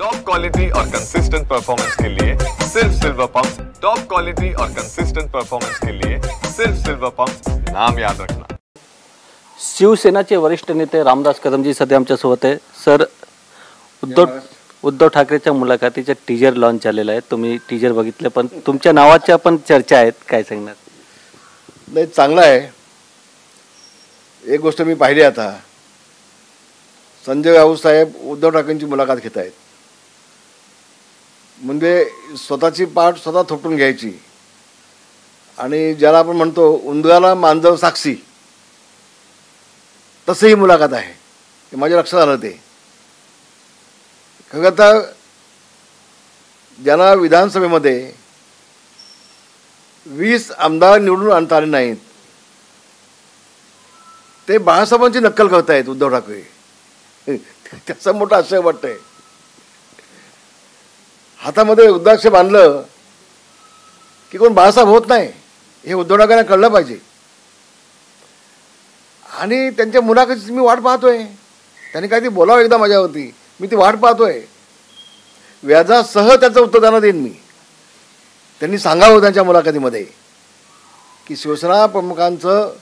Top quality और consistent performance के लिए सिर्फ सिल्वर पंप्स। टॉप क्वालिटी और कंसिस्टेंट परफॉर्मेंस के लिए सिर्फ सिल्वर पंप्स, नाम याद रखना। शिवसेनाचे वरिष्ठ नेते रामदास कदमजी सध्या आमच्यासोबत आहे। सर, उद्धव ठाकरेच्या मुलाखतीचे टीजर लॉन्च झालेलं आहे, तुम्ही टीजर बघितलं, पण तुमच्या नावाच्या पण चर्चा आहेत, काय सांगणार? नाही, चांगला आहे। एक गोष्ट मी पाहिली, आता संजय राऊत साहेब उद्धव ठाकरेंची मुलाखत घेत आहेत, म्हणजे स्वतःची पाठ स्वतः थोपटून घ्यायची, आणि ज्याला आपण म्हणतो उंदराला मांजर साक्षी, तसंही मुलाखत आहे। हे माझ्या लक्षात आलं। ते खरं तर ज्यांना विधानसभेमध्ये 20 आमदार निवडून आणता आले नाहीत, ते बाळासाहेबांची नक्कल करतायत उद्धव ठाकरे। त्याचा मोठा आशय वाटतंय। हातामध्ये रुद्राक्ष बांधलं की कोण बाळासाहेब होत नाही, हे उद्धव ठाकरेंना कळलं पाहिजे। आणि त्यांच्या मुलाखतीची मी वाट पाहतोय, त्यांनी काहीतरी बोलावं एकदा माझ्यावरती, मी ती वाट पाहतोय। व्याजासह त्याचं उत्तर त्यांना देईन मी। त्यांनी सांगावं त्यांच्या मुलाखतीमध्ये की शिवसेना प्रमुखांचं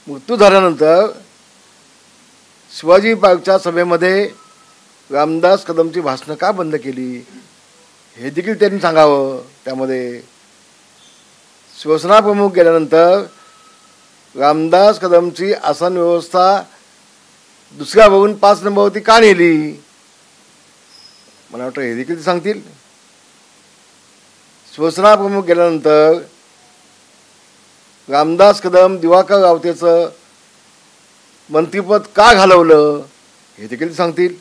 मृत्यू झाल्यानंतर शिवाजी पार्कच्या सभेमध्ये रामदास कदमची भाषणं का बंद केली, हे देखील त्यांनी सांगावं। त्यामध्ये शिवसेना प्रमुख गेल्यानंतर रामदास कदमची आसन व्यवस्था दुसऱ्या बघून 5 नंबरवरती का नेली, मला वाटतं हे देखील ते सांगतील। शिवसेना प्रमुख गेल्यानंतर रामदास कदम दिवाकर रावतेचं मंत्रिपद का घालवलं, हे देखील सांगतील।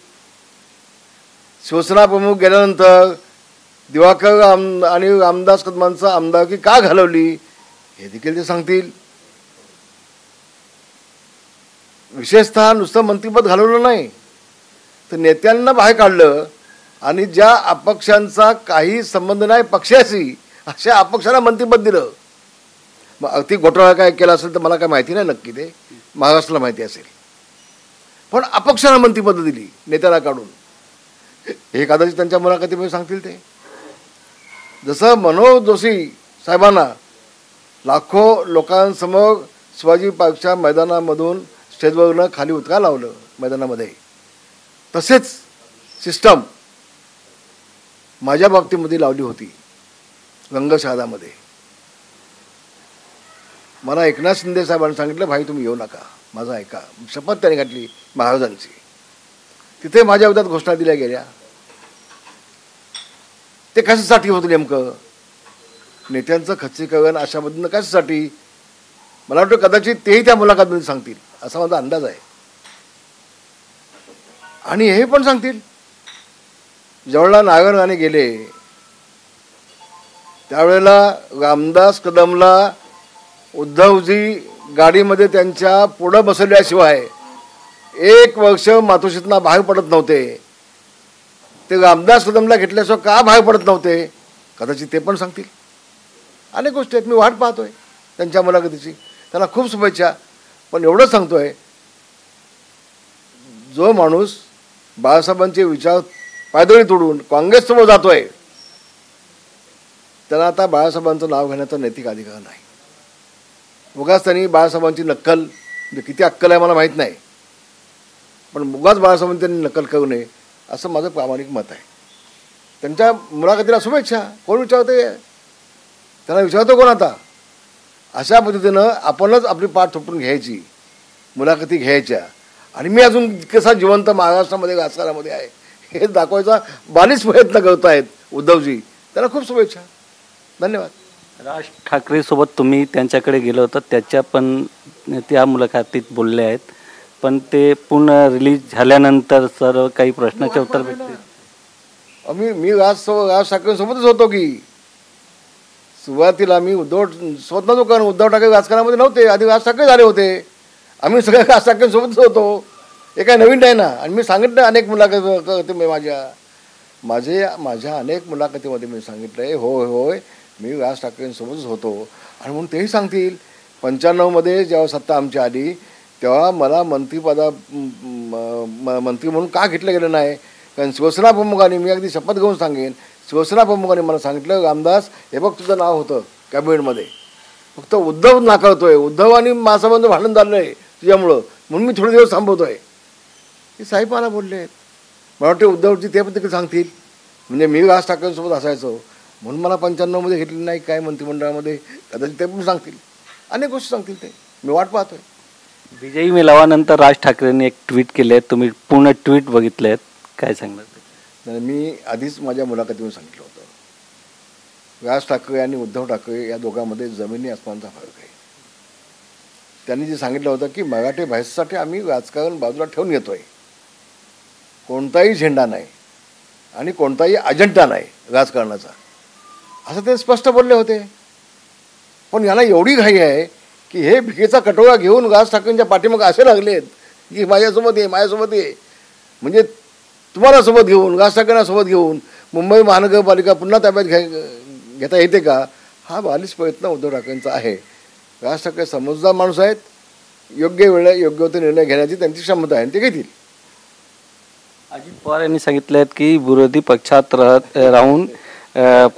शिवसेना प्रमुख गेल्यानंतर दिवाकर आणि रामदास कदमांचं आमदारकी का घालवली, हे देखील ते सांगतील। विशेषतः नुसतं मंत्रिपद घालवलं नाही, तर नेत्यांना बाहेर काढलं, आणि ज्या अपक्षांचा काही संबंध नाही पक्षाशी, अशा अपक्षांना मंत्रिपद दिलं। मग अगदी घोटाळा काय केला असेल तर मला काय माहिती नाही, नक्की ते महाराष्ट्राला माहिती असेल, पण अपक्षांना मंत्रिपद दिली नेत्याला काढून, हे कदाचित त्यांच्या मुलाखतीमध्ये सांगतील ते। जसं मनोज जोशी साहेबांना लाखो लोकांसमोर शिवाजी पार्कच्या मैदानामधून स्टेजवरनं खाली उतरा लावलं मैदानामध्ये, तसेच सिस्टम माझ्या बाबतीमध्ये लावली होती रंगशहादामध्ये। मला एकनाथ शिंदे साहेबांनी सांगितलं, भाई तुम्ही येऊ नका, माझं ऐका, शपथ त्यांनी घातली महाराजांची। तिथे माझ्या विरोधात घोषणा दिल्या गेल्या, ते कशासाठी होतं नेमकं, नेत्यांचं खच्चीकरण अशा पद्धतीनं कशासाठी, मला वाटतं कदाचित तेही त्या मुलाखतीमध्ये सांगतील, असा माझा अंदाज आहे। आणि हे पण सांगतील, ज्यावेळेला नागर गाणे गेले त्यावेळेला रामदास कदमला उद्धवजी गाडीमध्ये त्यांच्या पुढं बसवल्याशिवाय 1 वर्ष मातोश्रीतनं बाहेर पडत नव्हते, ते रामदास कदमला घेतल्याशिवाय का बाहेर पडत नव्हते, कदाचित ते पण सांगतील। अनेक गोष्टी आहेत, मी वाट पाहतोय त्यांच्या मुलाखतीची। त्यांना खूप शुभेच्छा, पण एवढंच सांगतोय, जो माणूस बाळासाहेबांचे विचार पायदळी तोडून काँग्रेससमोर जातोय, त्यांना आता बाळासाहेबांचं नाव घेण्याचा नैतिक अधिकार नाही। उगाच त्यांनी बाळासाहेबांची नक्कल, म्हणजे किती अक्कल आहे मला माहीत नाही, पण उगाच बाळासाहेबांनी त्यांनी नक्कल करू नये, असं माझं प्रामाणिक मत आहे। त्यांच्या मुलाखतीला शुभेच्छा, कोण विचारते, त्यांना विचारतो कोण आता? अशा पद्धतीनं आपणच आपली पाठ थोपटून घ्यायची, मुलाखती घ्यायच्या, आणि मी अजून कसा जिवंत महाराष्ट्रामध्ये राजकारणामध्ये आहे हे दाखवायचा बालिश प्रयत्न करत आहेत उद्धवजी। त्यांना खूप शुभेच्छा, धन्यवाद। राज ठाकरे सोबत तुम्ही त्यांच्याकडे गेलो होतं, त्याच्या पण त्या मुलाखतीत बोलले आहेत, पण ते पूर्ण रिलीज झाल्यानंतर सर्व काही प्रश्नाचे उत्तर भेटते। मी राज ठाकरेंसोबतच होतो की सुरुवातीला, मी उद्धव स्वतः कारण उद्धव ठाकरे राजकारणामध्ये नव्हते, आधी राज ठाकरे झाले होते, आम्ही सगळ्या राज ठाकरेंसोबतच होतो, हे काय नवीन नाही ना। आणि मी सांगितलं अनेक मुलाखती माझ्या अनेक मुलाखतीमध्ये मी सांगितलं आहे, होय होय मी राज ठाकरेंसोबतच होतो, आणि म्हणून तेही सांगतील 95 मध्ये जेव्हा सत्ता आमची आली तेव्हा मला मंत्री म्हणून का घेतलं गेलं नाही? कारण शिवसेना प्रमुखांनी, मी अगदी शपथ घेऊन सांगेन, शिवसेना प्रमुखांनी मला सांगितलं, रामदास हे बघ तुझं नाव होतं कॅबिनेटमध्ये, फक्त उद्धव नाकारतोय, उद्धव आणि माझ्यासंबंध भांडण झालं आहे तुझ्यामुळं, म्हणून मी थोडे दिवस थांबवतोय. हे साहेब मला बोलले आहेत. मला वाटते उद्धवजी ते पण तिकडे सांगतील. म्हणजे मी राज ठाकरेंसोबत असायचो म्हणून मला 95मध्ये घेतलेलं नाही काय मंत्रिमंडळामध्ये, कदाचित ते पण सांगतील, अनेक गोष्टी सांगतील. ते मी वाट पाहतोय. विजयी मेळाव्यानंतर राज ठाकरेंनी एक ट्विट केले, तुम्ही पूर्ण ट्विट बघितले आहेत, काय सांगणार? मी आधीच माझ्या मुलाखतीतून सांगितलं होतं, राज ठाकरे आणि उद्धव ठाकरे या दोघांमध्ये जमिनी आसमानचा फरक आहे. त्यांनी जे सांगितलं होतं की मराठी भाषेसाठी आम्ही राजकारण बाजूला ठेवून येतोय, कोणताही झेंडा नाही आणि कोणताही अजेंडा नाही राजकारणाचा, असं ते स्पष्ट बोलले होते. पण याला एवढी घाई आहे की हे भिकेचा कटोरा घेऊन राज ठाकरेंच्या पाठीमागे असे लागलेत की माझ्यासोबत ये, माझ्यासोबत ये. म्हणजे तुम्हाला सोबत घेऊन, राज ठाकरेंना सोबत घेऊन मुंबई महानगरपालिका पुन्हा ताब्यात घेता येते का? हा बालिश प्रयत्न उद्धव ठाकरेंचा आहे. राज ठाकरे समजदार माणूस आहेत, योग्य वेळेला योग्य ते निर्णय घेण्याची त्यांची क्षमता आहे, ते घेतील. अजित पवार यांनी सांगितले की विरोधी पक्षात राहून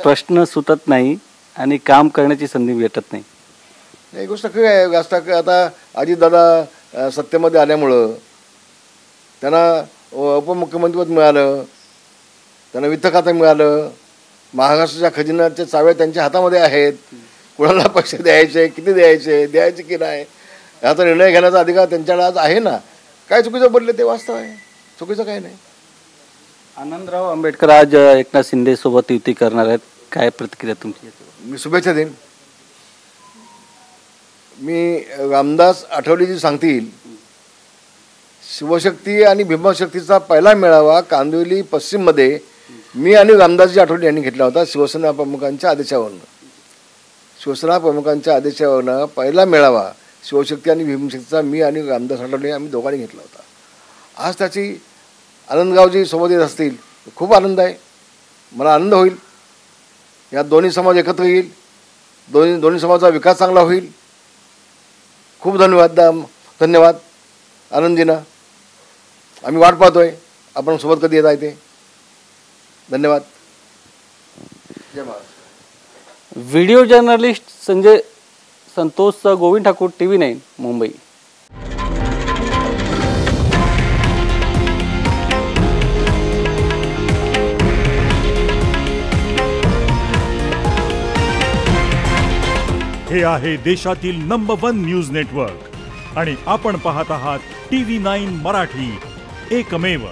प्रश्न सुटत नाही आणि काम करण्याची संधी भेटत नाही. ही गोष्ट खरी आहे. राज ठाकरे आता अजितदादा सत्तेमध्ये आल्यामुळं त्यांना उपमुख्यमंत्रीपद मिळालं, त्यांना वित्त खातं मिळालं, महाराष्ट्राच्या खजिन्याच्या चाव्या त्यांच्या हातामध्ये आहेत. कुणाला पैसे द्यायचे, किती द्यायचे की नाही याचा निर्णय घेण्याचा अधिकार त्यांच्याकडे आज आहे ना. काय चुकीचं बोलले ते वास्तव आहे, चुकीचं काही नाही. आनंदराव आंबेडकर आज एकनाथ शिंदे सोबत युती करणार आहेत, काय प्रतिक्रिया तुमची? मी शुभेच्छा देईन. मी रामदास आठवलेजी सांगतील, शिवशक्ती आणि भीमशक्तीचा पहिला मेळावा कांदिवली पश्चिममध्ये मी आणि रामदासजी आठवले यांनी घेतला होता. शिवसेना प्रमुखांच्या आदेशावरनं पहिला मेळावा शिवशक्ती आणि भीमशक्तीचा मी आणि रामदास आठवले आम्ही दोघांनी घेतला होता. आज त्याची आनंदरावजी सोबत येत असतील, खूप आनंद आहे, मला आनंद होईल. या दोन्ही समाज एकत्र येईल, दोन्ही समाजाचा विकास चांगला होईल. खूप धन्यवाद आनंदजींना. आम्ही वाट पाहतोय आपण सोबत कधी येत आहे ते. धन्यवाद. जय Maharashtra. Video journalist Santosh Govind Thakur, TV9 Mumbai. हे आहे देशातील नंबर 1 न्यूज नेटवर्क आणि आपण पाहत आहात TV9 मराठी, एकमेव.